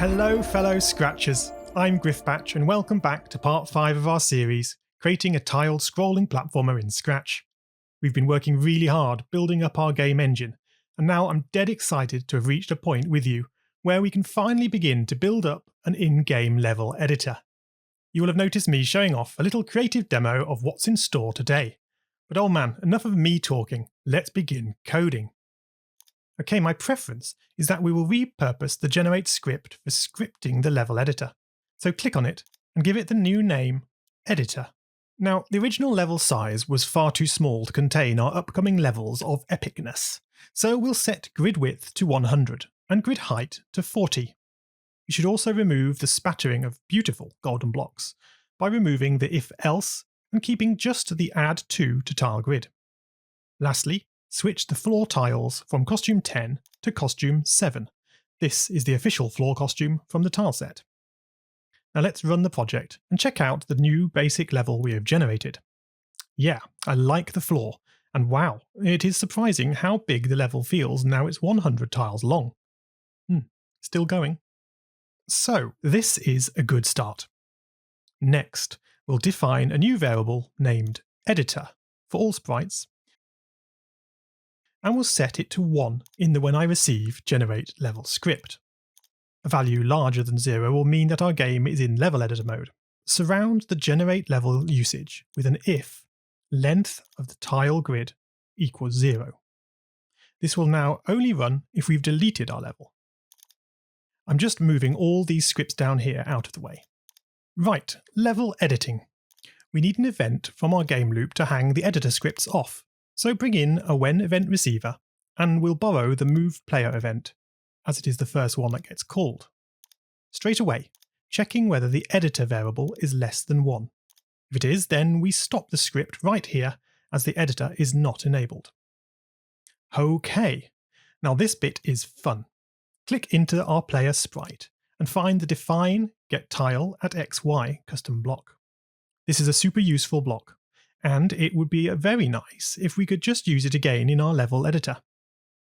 Hello fellow Scratchers, I'm Griffpatch and welcome back to part 5 of our series, creating a tiled scrolling platformer in Scratch. We've been working really hard building up our game engine, and now I'm dead excited to have reached a point with you where we can finally begin to build up an in-game level editor. You will have noticed me showing off a little creative demo of what's in store today. But oh man, enough of me talking, let's begin coding. Okay, my preference is that we will repurpose the generate script for scripting the level editor. So click on it and give it the new name, Editor. Now, the original level size was far too small to contain our upcoming levels of epicness. So we'll set grid width to 100 and grid height to 40. You should also remove the spattering of beautiful golden blocks by removing the if-else and keeping just the add to tile grid. Lastly, switch the floor tiles from costume 10 to costume 7. This is the official floor costume from the tile set. Now let's run the project and check out the new basic level we have generated. Yeah, I like the floor, and wow, it is surprising how big the level feels now it's 100 tiles long. Still going. So this is a good start. Next, we'll define a new variable named editor for all sprites, and we'll set it to 1 in the when I receive generate level script. A value larger than 0 will mean that our game is in level editor mode. Surround the generate level usage with an if length of the tile grid equals 0. This will now only run if we've deleted our level. I'm just moving all these scripts down here out of the way. Right, level editing. We need an event from our game loop to hang the editor scripts off. So bring in a when event receiver, and we'll borrow the move player event, as it is the first one that gets called. Straight away, checking whether the editor variable is less than 1. If it is, then we stop the script right here, as the editor is not enabled. OK, now this bit is fun. Click into our player sprite and find the define get tile at xy custom block. This is a super useful block, and it would be very nice if we could just use it again in our level editor.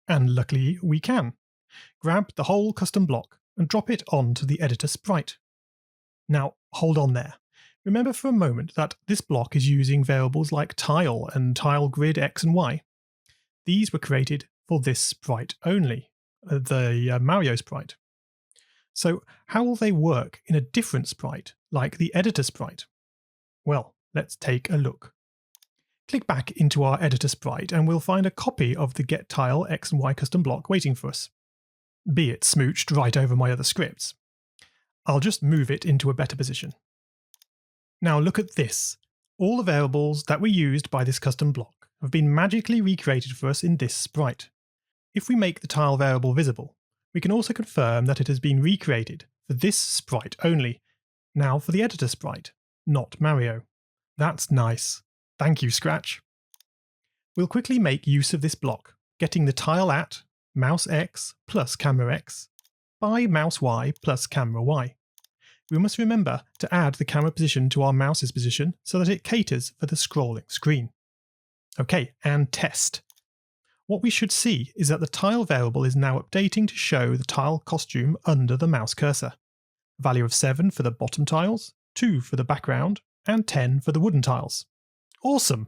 And luckily we can. Grab the whole custom block and drop it onto the editor sprite. Now hold on there. Remember for a moment that this block is using variables like tile and tile grid x and y. These were created for this sprite only, the Mario sprite. So how will they work in a different sprite, like the editor sprite? Well, let's take a look. Click back into our editor sprite and we'll find a copy of the get tile x and y custom block waiting for us. Be it smooched right over my other scripts. I'll just move it into a better position. Now look at this. All the variables that were used by this custom block have been magically recreated for us in this sprite. If we make the tile variable visible, we can also confirm that it has been recreated for this sprite only, now for the editor sprite, not Mario. That's nice. Thank you, Scratch. We'll quickly make use of this block, getting the tile at mouse x plus camera x by mouse y plus camera y. We must remember to add the camera position to our mouse's position so that it caters for the scrolling screen. OK, and test. What we should see is that the tile variable is now updating to show the tile costume under the mouse cursor. A value of 7 for the bottom tiles, 2 for the background, and 10 for the wooden tiles. Awesome!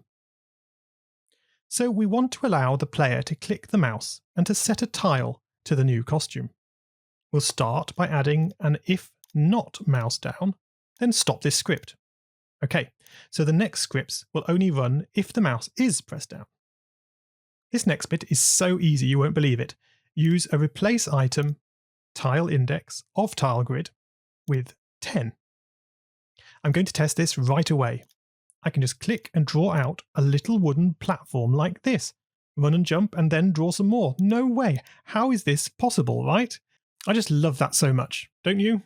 So we want to allow the player to click the mouse and to set a tile to the new costume. We'll start by adding an if not mouse down, then stop this script. OK, so the next scripts will only run if the mouse is pressed down. This next bit is so easy you won't believe it. Use a replace item tile index of tile grid with 10. I'm going to test this right away. I can just click and draw out a little wooden platform like this. Run and jump and then draw some more. No way! How is this possible, right? I just love that so much, don't you?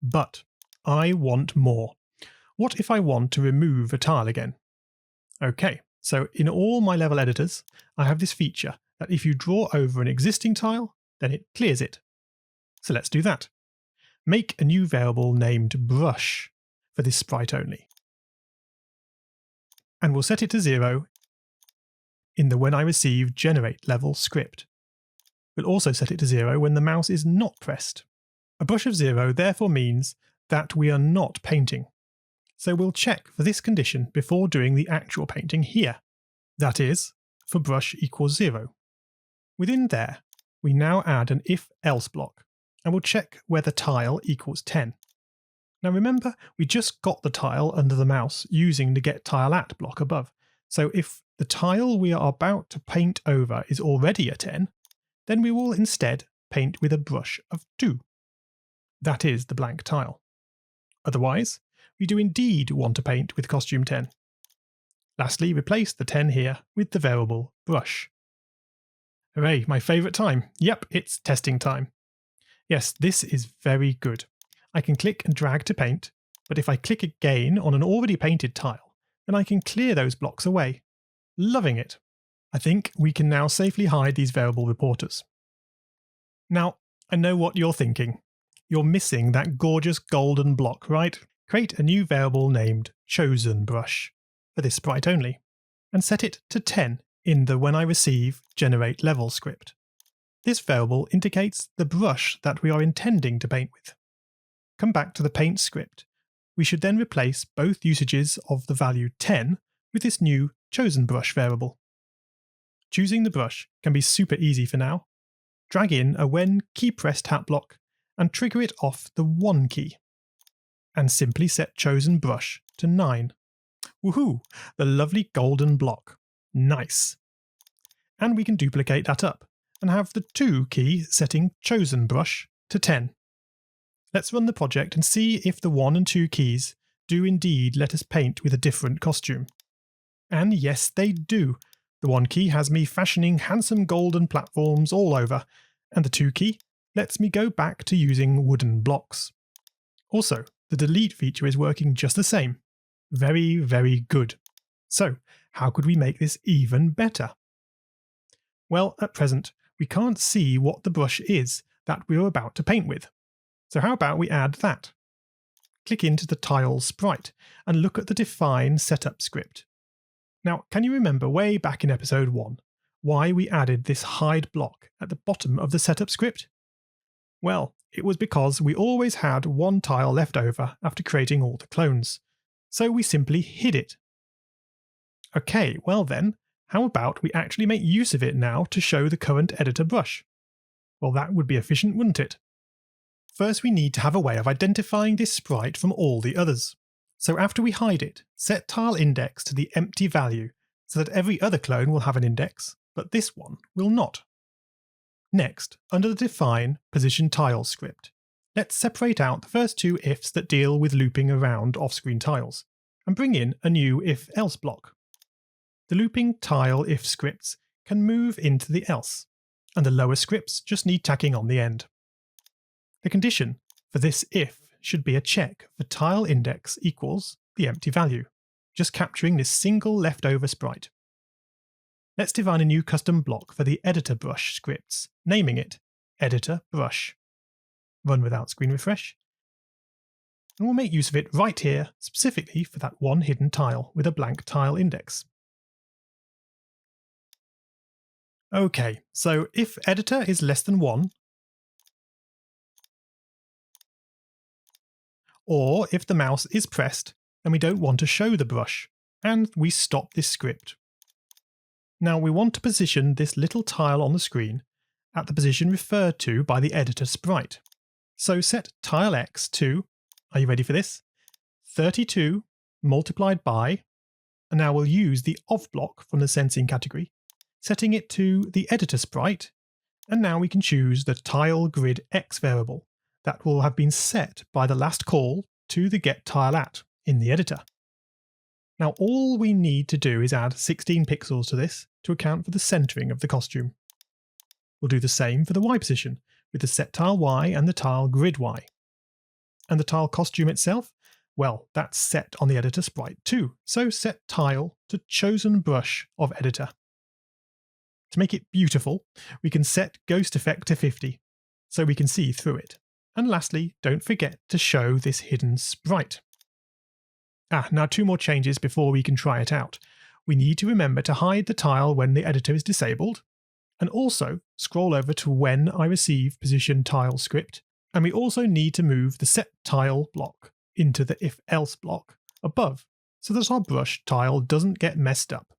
But I want more. What if I want to remove a tile again? Okay, so in all my level editors, I have this feature that if you draw over an existing tile, then it clears it. So let's do that. Make a new variable named brush for this sprite only. And we'll set it to 0 in the when I receive generate level script. We'll also set it to 0 when the mouse is not pressed. A brush of 0 therefore means that we are not painting. So we'll check for this condition before doing the actual painting here. That is, for brush equals 0. Within there, we now add an if-else block, and we'll check whether tile equals 10. Now remember, we just got the tile under the mouse using the getTileAt block above. So if the tile we are about to paint over is already a 10, then we will instead paint with a brush of 2. That is the blank tile. Otherwise, we do indeed want to paint with costume 10. Lastly, replace the 10 here with the variable brush. Hooray, my favourite time. Yep, it's testing time. Yes, this is very good. I can click and drag to paint, but if I click again on an already painted tile, then I can clear those blocks away. Loving it. I think we can now safely hide these variable reporters. Now, I know what you're thinking. You're missing that gorgeous golden block, right? Create a new variable named ChosenBrush for this sprite only, and set it to 10 in the WhenIReceive generate level script. This variable indicates the brush that we are intending to paint with. Come back to the paint script. We should then replace both usages of the value 10 with this new ChosenBrush variable. Choosing the brush can be super easy for now. Drag in a when key press tap block and trigger it off the 1 key. And simply set ChosenBrush to 9. Woohoo! The lovely golden block. Nice. And we can duplicate that up and have the 2 key setting ChosenBrush to 10. Let's run the project and see if the 1 and 2 keys do indeed let us paint with a different costume. And yes, they do. The 1 key has me fashioning handsome golden platforms all over, and the 2 key lets me go back to using wooden blocks. Also, the delete feature is working just the same. Very, very good. So, how could we make this even better? Well, at present, we can't see what the brush is that we're about to paint with. So how about we add that? Click into the tile sprite and look at the define setup script. Now, can you remember way back in episode 1 why we added this hide block at the bottom of the setup script? Well, it was because we always had 1 tile left over after creating all the clones, so we simply hid it. Okay, well then, how about we actually make use of it now to show the current editor brush? Well, that would be efficient, wouldn't it? First, we need to have a way of identifying this sprite from all the others. So after we hide it, set tile index to the empty value so that every other clone will have an index, but this one will not. Next, under the define position tile script, let's separate out the first 2 ifs that deal with looping around off-screen tiles, and bring in a new if-else block. The looping tile if scripts can move into the else, and the lower scripts just need tacking on the end. The condition for this if should be a check for tile index equals the empty value, just capturing this single leftover sprite. Let's define a new custom block for the editor brush scripts, naming it editor brush. Run without screen refresh. And we'll make use of it right here, specifically for that one hidden tile with a blank tile index. Okay, so if editor is less than 1, or if the mouse is pressed and we don't want to show the brush, and we stop this script. Now we want to position this little tile on the screen at the position referred to by the editor sprite. So set tile x to, are you ready for this? 32 multiplied by, and now we'll use the of block from the sensing category, setting it to the editor sprite, and now we can choose the tile grid x variable that will have been set by the last call to the getTileAt in the editor. Now all we need to do is add 16 pixels to this to account for the centering of the costume. We'll do the same for the Y position with the set tile Y and the tile grid Y. And the tile costume itself, well, that's set on the editor sprite too, so set tile to chosen brush of editor. To make it beautiful, we can set ghost effect to 50, so we can see through it. And lastly, don't forget to show this hidden sprite. Now 2 more changes before we can try it out. We need to remember to hide the tile when the editor is disabled, and also scroll over to WhenIReceive position tile script And we also need to move the set tile block into the if else block above so that our brush tile doesn't get messed up.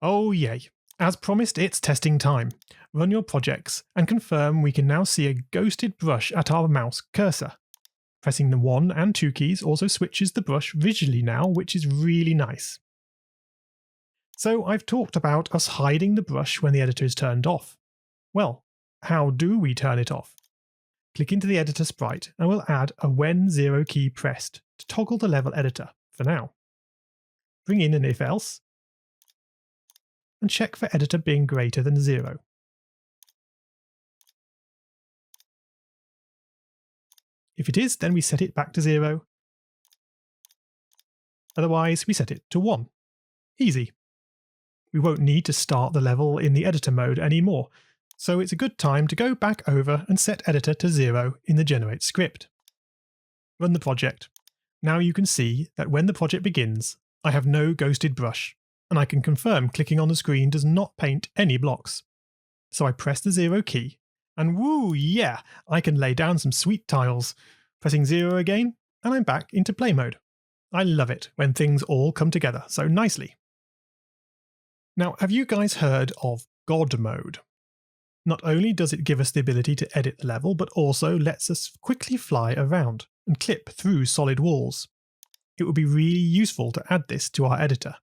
Oh yay. As promised, it's testing time. Run your projects and confirm we can now see a ghosted brush at our mouse cursor. Pressing the 1 and 2 keys also switches the brush visually now, which is really nice. So I've talked about us hiding the brush when the editor is turned off. Well, how do we turn it off? Click into the editor sprite and we'll add a when 0 key pressed to toggle the level editor for now. Bring in an if else and check for editor being greater than 0. If it is, then we set it back to 0. Otherwise, we set it to 1. Easy. We won't need to start the level in the editor mode anymore, so it's a good time to go back over and set editor to 0 in the generate script. Run the project. Now you can see that when the project begins, I have no ghosted brush, and I can confirm clicking on the screen does not paint any blocks. So I press the 0 key, and woo, yeah, I can lay down some sweet tiles. Pressing 0 again, and I'm back into play mode. I love it when things all come together so nicely. Now, have you guys heard of God mode? Not only does it give us the ability to edit the level, but also lets us quickly fly around and clip through solid walls. It would be really useful to add this to our editor.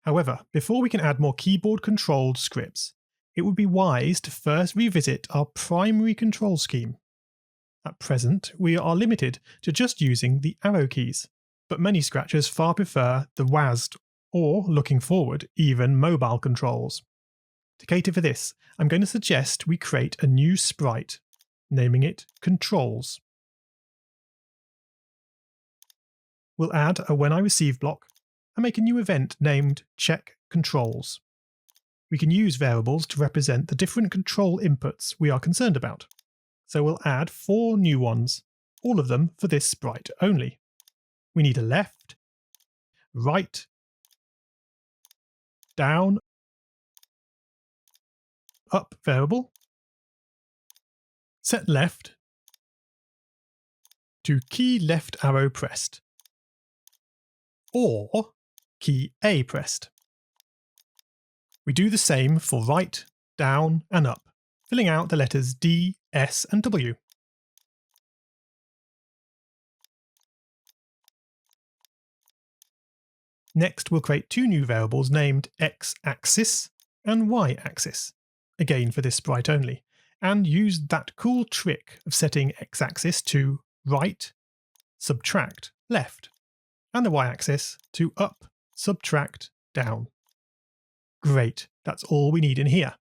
However, before we can add more keyboard-controlled scripts, it would be wise to first revisit our primary control scheme. At present, we are limited to just using the arrow keys, but many scratchers far prefer the WASD or, looking forward, even mobile controls. To cater for this, I'm going to suggest we create a new sprite, naming it Controls. We'll add a When I Receive block and make a new event named Check Controls. We can use variables to represent the different control inputs we are concerned about. So we'll add 4 new ones, all of them for this sprite only. We need a left, right, down, up variable, set left to key left arrow pressed, or key A pressed. We do the same for right, down and up, filling out the letters D, S and W. Next, we'll create 2 new variables named X-axis and Y-axis, again for this sprite only, and use that cool trick of setting X-axis to right, subtract, left, and the Y-axis to up, subtract, down. Great, that's all we need in here.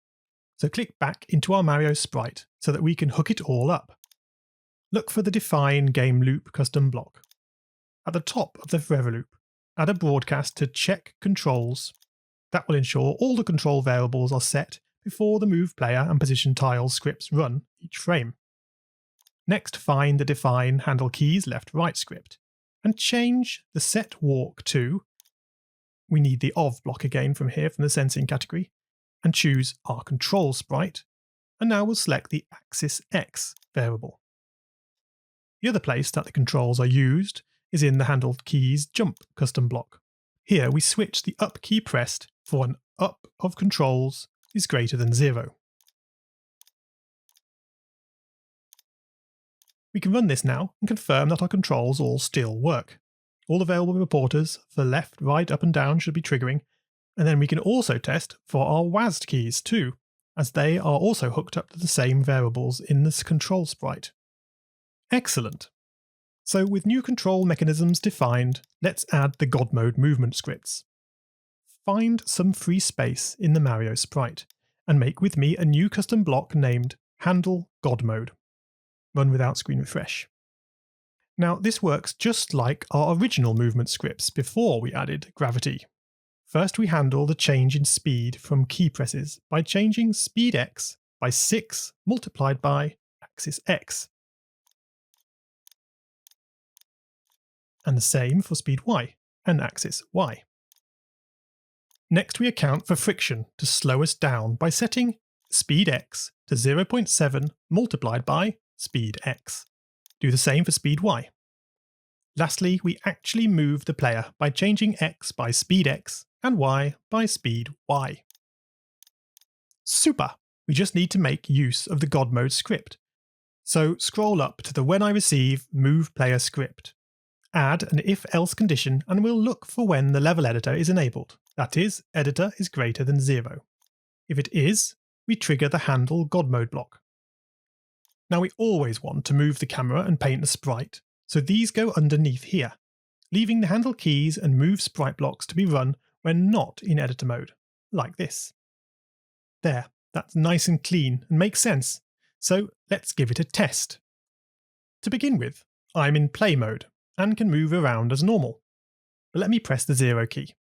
So click back into our Mario sprite so that we can hook it all up. Look for the Define Game Loop custom block. At the top of the forever loop, add a broadcast to check controls. That will ensure all the control variables are set before the move player and position tiles scripts run each frame. Next, find the define handle keys left-right script and change the set walk to, we need the of block again from here from the sensing category, and choose our control sprite, and now we'll select the axis X variable. The other place that the controls are used is in the handle keys jump custom block. Here we switch the up key pressed for an up of controls is greater than 0. We can run this now and confirm that our controls all still work. All available reporters for left, right, up and down should be triggering, and then we can also test for our WASD keys too, as they are also hooked up to the same variables in this control sprite. Excellent! So with new control mechanisms defined, let's add the God mode movement scripts. Find some free space in the Mario sprite, and make with me a new custom block named Handle God Mode. Run without screen refresh. Now this works just like our original movement scripts before we added gravity. First we handle the change in speed from key presses by changing speed x by 6 multiplied by axis x. And the same for speed y and axis y. Next we account for friction to slow us down by setting speed x to 0.7 multiplied by speed x. Do the same for speed y. Lastly, we actually move the player by changing x by speed x and y by speed y. Super! We just need to make use of the God mode script. So scroll up to the When I Receive Move Player script. Add an if-else condition and we'll look for when the level editor is enabled. That is, editor is greater than 0. If it is, we trigger the handle God mode block. Now we always want to move the camera and paint the sprite, so these go underneath here, leaving the handle keys and move sprite blocks to be run when not in editor mode, like this. There, that's nice and clean and makes sense, so let's give it a test. To begin with, I'm in play mode and can move around as normal, but let me press the 0 key.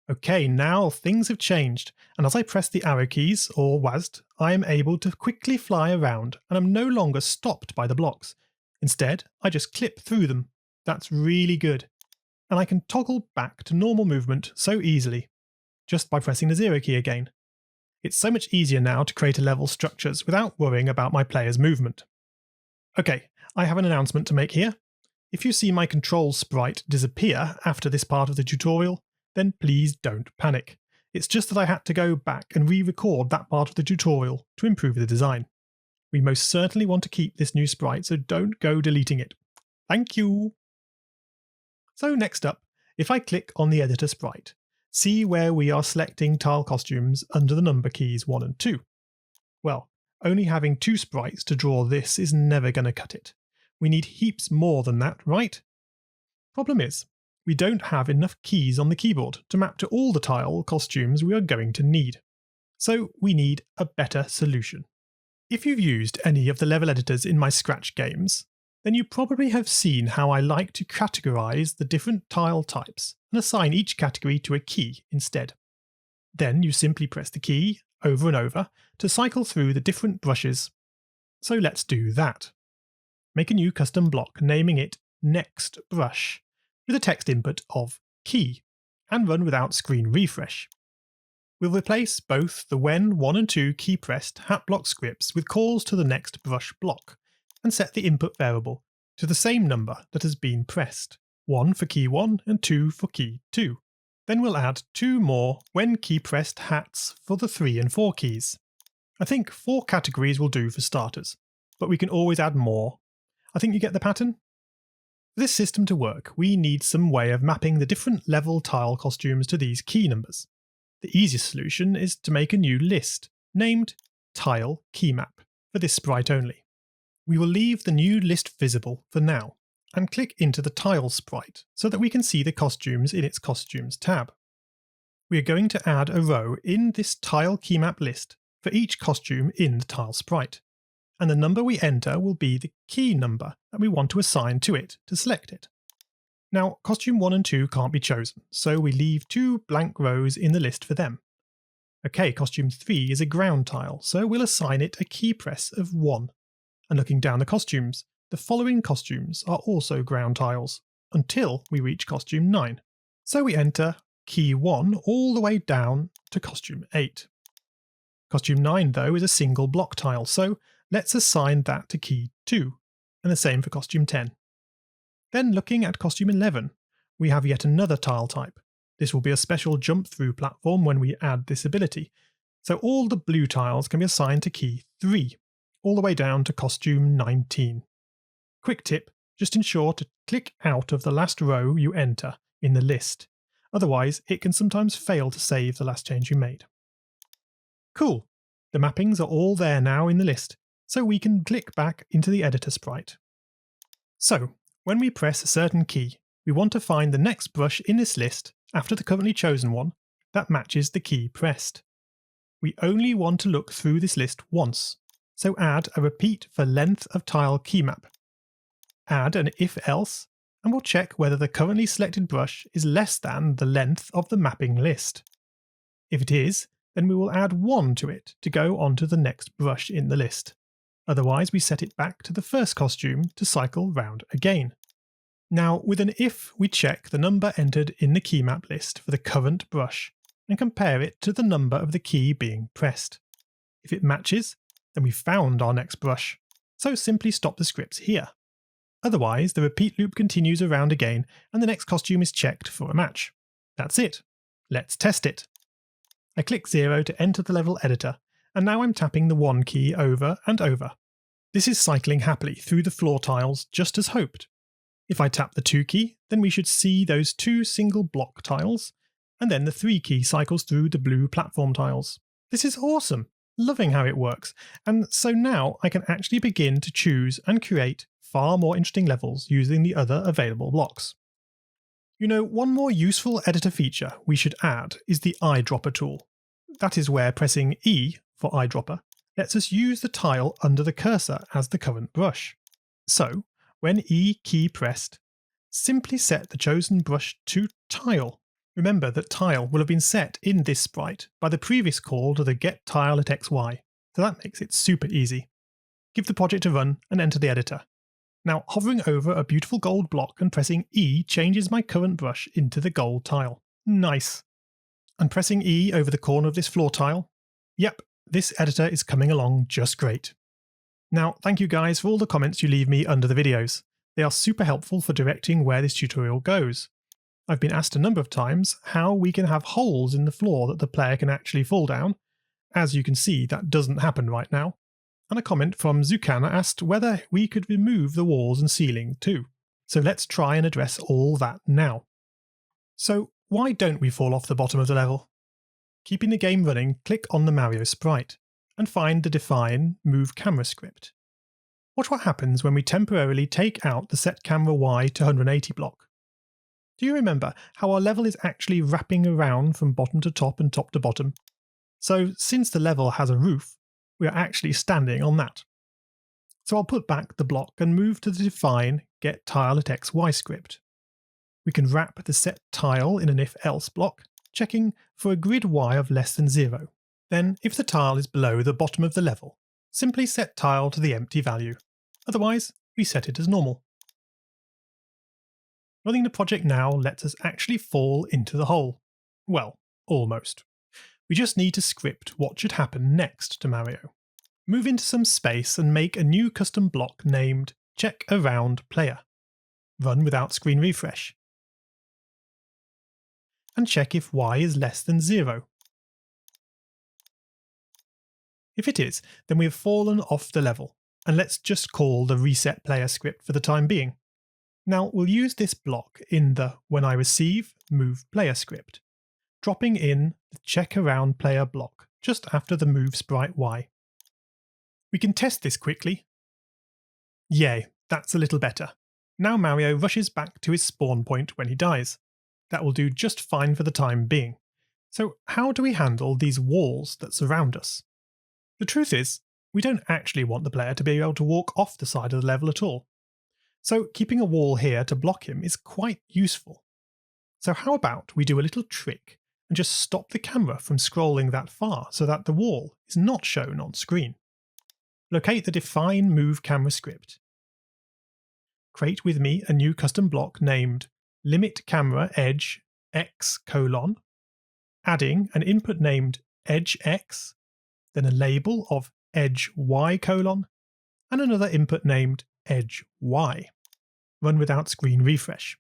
Okay, now things have changed, and as I press the arrow keys, or WASD, I am able to quickly fly around and I'm no longer stopped by the blocks. Instead, I just clip through them. That's really good. And I can toggle back to normal movement so easily, just by pressing the 0 key again. It's so much easier now to create a level structures without worrying about my player's movement. Okay, I have an announcement to make here. If you see my control sprite disappear after this part of the tutorial, then please don't panic. It's just that I had to go back and re-record that part of the tutorial to improve the design. We most certainly want to keep this new sprite, so don't go deleting it. Thank you! So next up, if I click on the editor sprite, see where we are selecting tile costumes under the number keys 1 and 2. Well, only having 2 sprites to draw this is never going to cut it. We need heaps more than that, right? Problem is, we don't have enough keys on the keyboard to map to all the tile costumes we are going to need. So we need a better solution. If you've used any of the level editors in my Scratch games, then you probably have seen how I like to categorize the different tile types and assign each category to a key instead. Then you simply press the key over and over to cycle through the different brushes. So let's do that. Make a new custom block naming it Next Brush with a text input of key and run without screen refresh. We'll replace both the when 1 and 2 key pressed hat block scripts with calls to the next brush block and set the input variable to the same number that has been pressed, 1 for key 1 and 2 for key 2. Then we'll add 2 more when key pressed hats for the 3 and 4 keys. I think 4 categories will do for starters, but we can always add more. I think you get the pattern? For this system to work, we need some way of mapping the different level tile costumes to these key numbers. The easiest solution is to make a new list, named Tile Key Map, for this sprite only. We will leave the new list visible for now, and click into the Tile sprite so that we can see the costumes in its Costumes tab. We are going to add a row in this Tile Key Map list for each costume in the Tile sprite, and the number we enter will be the key number that we want to assign to it to select it. Now, costume 1 and 2 can't be chosen, so we leave 2 blank rows in the list for them. Okay, costume 3 is a ground tile, so we'll assign it a key press of 1. And looking down the costumes, the following costumes are also ground tiles, until we reach costume 9. So we enter key 1 all the way down to costume 8. Costume 9, though, is a single block tile, so let's assign that to key 2, and the same for costume 10. Then looking at costume 11, we have yet another tile type. This will be a special jump-through platform when we add this ability, so all the blue tiles can be assigned to key 3, all the way down to costume 19. Quick tip, just ensure to click out of the last row you enter in the list, otherwise it can sometimes fail to save the last change you made. Cool, the mappings are all there now in the list, so we can click back into the editor sprite. So, when we press a certain key, we want to find the next brush in this list after the currently chosen one that matches the key pressed. We only want to look through this list once, so add a repeat for length of tile key map. Add an if-else, and we'll check whether the currently selected brush is less than the length of the mapping list. If it is, then we will add 1 to it to go onto the next brush in the list. Otherwise, we set it back to the first costume to cycle round again. Now, with an if, we check the number entered in the key map list for the current brush and compare it to the number of the key being pressed. If it matches, then we've found our next brush. So simply stop the scripts here. Otherwise, the repeat loop continues around again and the next costume is checked for a match. That's it. Let's test it. I click 0 to enter the level editor, and now I'm tapping the 1 key over and over. This is cycling happily through the floor tiles just as hoped. If I tap the 2 key, then we should see those 2 single block tiles, and then the 3 key cycles through the blue platform tiles. This is awesome! Loving how it works, and so now I can actually begin to choose and create far more interesting levels using the other available blocks. You know, one more useful editor feature we should add is the eyedropper tool. That is where pressing E for eyedropper lets us use the tile under the cursor as the current brush. So, when E key pressed, simply set the chosen brush to tile. Remember that tile will have been set in this sprite by the previous call to the getTile at XY, so that makes it super easy. Give the project a run and enter the editor. Now, hovering over a beautiful gold block and pressing E changes my current brush into the gold tile. Nice! And pressing E over the corner of this floor tile? Yep, this editor is coming along just great. Now, thank you guys for all the comments you leave me under the videos. They are super helpful for directing where this tutorial goes. I've been asked a number of times how we can have holes in the floor that the player can actually fall down. As you can see, that doesn't happen right now. And a comment from Zukana asked whether we could remove the walls and ceiling too. So let's try and address all that now. So why don't we fall off the bottom of the level? Keeping the game running, click on the Mario sprite and find the Define Move Camera script. Watch what happens when we temporarily take out the Set Camera Y to 180 block. Do you remember how our level is actually wrapping around from bottom to top and top to bottom? So since the level has a roof, we are actually standing on that. So I'll put back the block and move to the Define getTile at XY script. We can wrap the set tile in an if-else block, checking for a grid Y of less than 0. Then, if the tile is below the bottom of the level, simply set tile to the empty value. Otherwise, we set it as normal. Running the project now lets us actually fall into the hole. Well, almost. We just need to script what should happen next to Mario. Move into some space and make a new custom block named CheckAroundPlayer. Run without screen refresh. And check if Y is less than 0. If it is, then we have fallen off the level, and let's just call the reset player script for the time being. Now we'll use this block in the when I receive move player script, dropping in the CheckAroundPlayer block just after the move sprite Y. We can test this quickly. Yay, that's a little better. Now Mario rushes back to his spawn point when he dies. That will do just fine for the time being. So how do we handle these walls that surround us? The truth is, we don't actually want the player to be able to walk off the side of the level at all. So keeping a wall here to block him is quite useful. So how about we do a little trick and just stop the camera from scrolling that far so that the wall is not shown on screen. Locate the Define Move Camera script. Create with me a new custom block named Limit Camera Edge X:, adding an input named Edge X, then a label of Edge Y:, and another input named Edge Y. Run without screen refresh.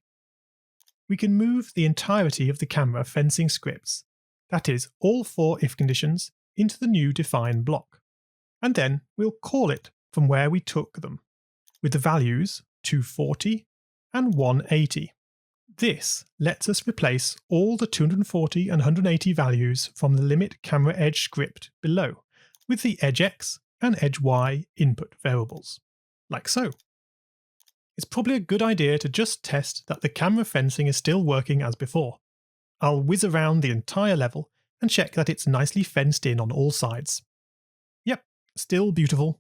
We can move the entirety of the camera fencing scripts, that is, all 4 if conditions, into the new define block. And then we'll call it from where we took them, with the values 240 and 180. This lets us replace all the 240 and 180 values from the limit camera edge script below with the edge X and edge Y input variables, like so. It's probably a good idea to just test that the camera fencing is still working as before. I'll whiz around the entire level and check that it's nicely fenced in on all sides. Yep, still beautiful.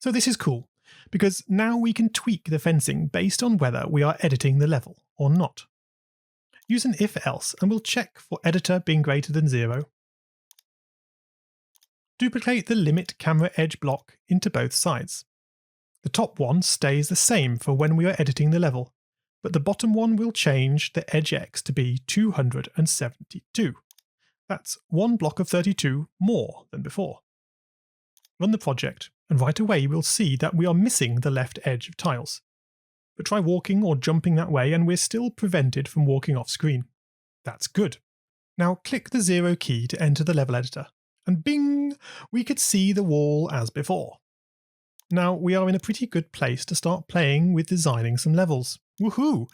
So this is cool, because now we can tweak the fencing based on whether we are editing the level or not. Use an if-else and we'll check for editor being greater than 0. Duplicate the limit camera edge block into both sides. The top one stays the same for when we are editing the level, but the bottom one will change the edge X to be 272. That's one block of 32 more than before. Run the project and right away we'll see that we are missing the left edge of tiles. But try walking or jumping that way and we're still prevented from walking off screen. That's good. Now click the 0 key to enter the level editor, and bing! We could see the wall as before. Now we are in a pretty good place to start playing with designing some levels. Woohoo!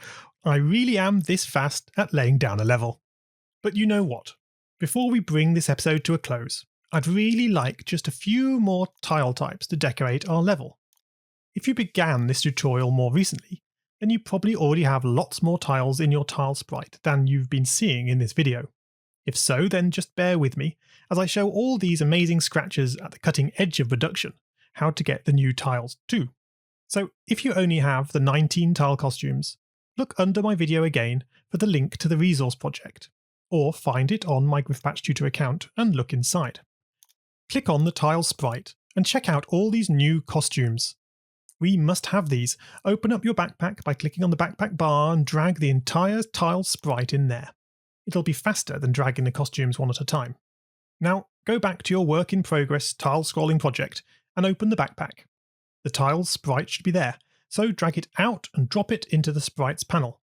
I really am this fast at laying down a level. But you know what? Before we bring this episode to a close, I'd really like just a few more tile types to decorate our level. If you began this tutorial more recently, then you probably already have lots more tiles in your tile sprite than you've been seeing in this video. If so, then just bear with me as I show all these amazing scratches at the cutting edge of production how to get the new tiles too. So if you only have the 19 tile costumes, look under my video again for the link to the resource project, or find it on my Griffpatch tutor account and look inside. Click on the tile sprite and check out all these new costumes. We must have these. Open up your backpack by clicking on the backpack bar and drag the entire tile sprite in there. It'll be faster than dragging the costumes one at a time. Now go back to your work in progress tile scrolling project and open the backpack. The tile sprite should be there, so drag it out and drop it into the sprites panel.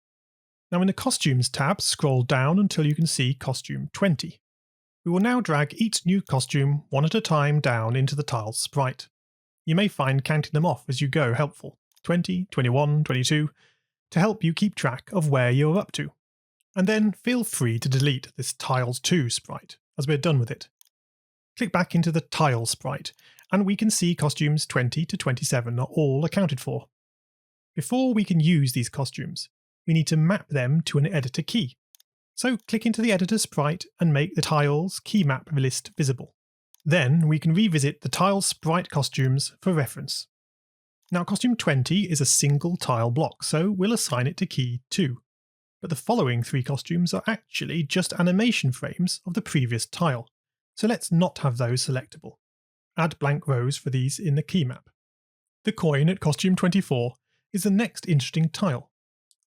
Now in the costumes tab, scroll down until you can see costume 20. We will now drag each new costume one at a time down into the tile sprite. You may find counting them off as you go helpful, 20, 21, 22, to help you keep track of where you're up to. And then feel free to delete this Tiles 2 sprite, as we're done with it. Click back into the Tile sprite, and we can see costumes 20 to 27 are all accounted for. Before we can use these costumes, we need to map them to an editor key. So click into the editor sprite and make the tiles key map list visible. Then we can revisit the tile sprite costumes for reference. Now costume 20 is a single tile block, so we'll assign it to key 2. But the following 3 costumes are actually just animation frames of the previous tile, so let's not have those selectable. Add blank rows for these in the key map. The coin at costume 24 is the next interesting tile.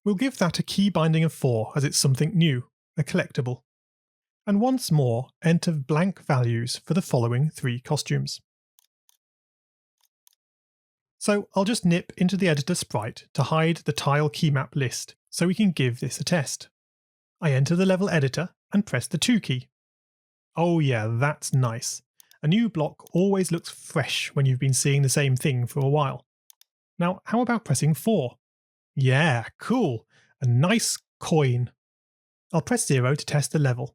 We'll give that a key binding of 4 as it's something new, a collectible. And once more, enter blank values for the following 3 costumes. So I'll just nip into the editor sprite to hide the tile key map list so we can give this a test. I enter the level editor and press the 2 key. Oh yeah, that's nice. A new block always looks fresh when you've been seeing the same thing for a while. Now, how about pressing 4? Yeah, cool. A nice coin. I'll press 0 to test the level.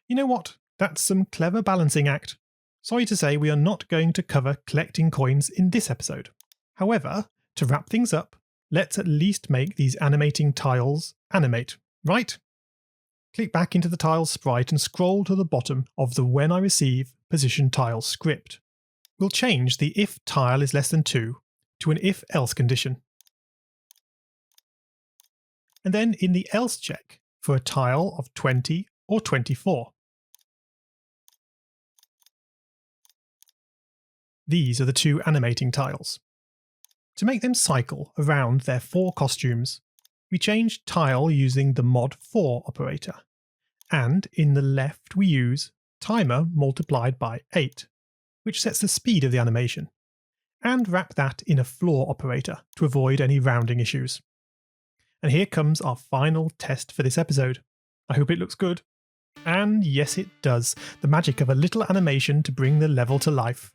You know what? That's some clever balancing act. Sorry to say we are not going to cover collecting coins in this episode. However, to wrap things up, let's at least make these animating tiles animate, right? Click back into the tile sprite and scroll to the bottom of the When I Receive Position Tile script. We'll change the if tile is less than 2 to an if-else condition. And then in the else check for a tile of 20 or 24. These are the 2 animating tiles. To make them cycle around their 4 costumes, we change tile using the mod 4 operator, and in the left we use timer multiplied by 8, which sets the speed of the animation, and wrap that in a floor operator to avoid any rounding issues. And here comes our final test for this episode. I hope it looks good. And yes it does, the magic of a little animation to bring the level to life.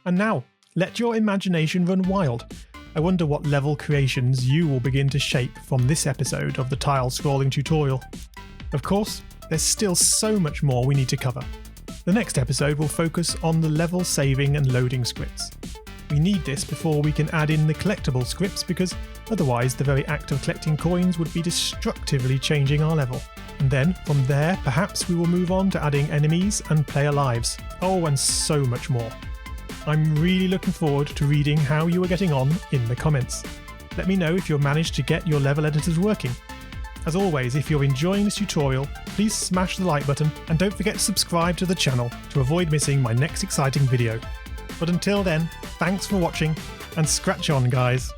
And now, let your imagination run wild. I wonder what level creations you will begin to shape from this episode of the tile scrolling tutorial. Of course, there's still so much more we need to cover. The next episode will focus on the level saving and loading scripts. We need this before we can add in the collectible scripts because otherwise the very act of collecting coins would be destructively changing our level. And then, from there, perhaps we will move on to adding enemies and player lives. Oh, and so much more. I'm really looking forward to reading how you are getting on in the comments. Let me know if you've managed to get your level editors working. As always, if you're enjoying this tutorial, please smash the like button and don't forget to subscribe to the channel to avoid missing my next exciting video. But until then, thanks for watching and scratch on guys.